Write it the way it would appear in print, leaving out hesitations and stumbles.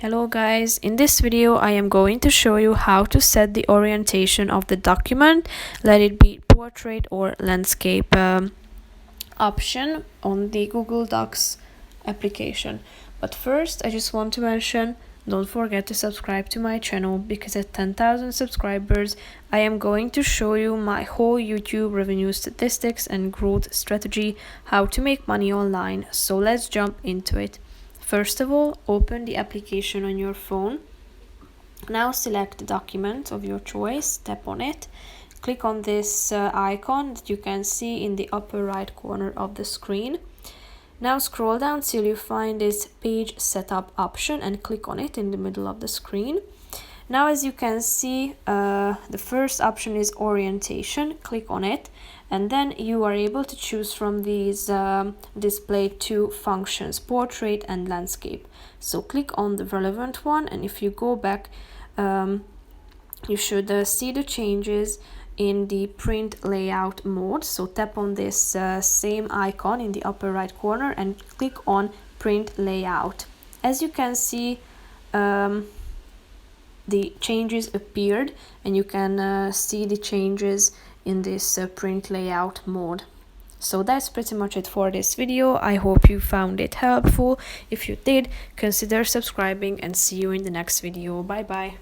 Hello guys, in this video I am going to show you how to set the orientation of the document, let it be portrait or landscape option on the Google Docs application. But first I just want to mention, don't forget to subscribe to my channel, because at 10,000 subscribers I am going to show you my whole YouTube revenue statistics and growth strategy, how to make money online. So let's jump into it. First of all, open the application on your phone. Now select the document of your choice, tap on it, click on this icon that you can see in the upper right corner of the screen. Now scroll down till you find this page setup option and click on it in the middle of the screen. Now as you can see, the first option is orientation. Click on it and then you are able to choose from these display two functions, portrait and landscape. So click on the relevant one, and if you go back you should see the changes in the print layout mode. So tap on this same icon in the upper right corner and click on print layout. As you can see, the changes appeared, and you can see the changes in this print layout mode. So that's pretty much it for this video. I hope you found it helpful. If you did, consider subscribing, and see you in the next video. Bye bye.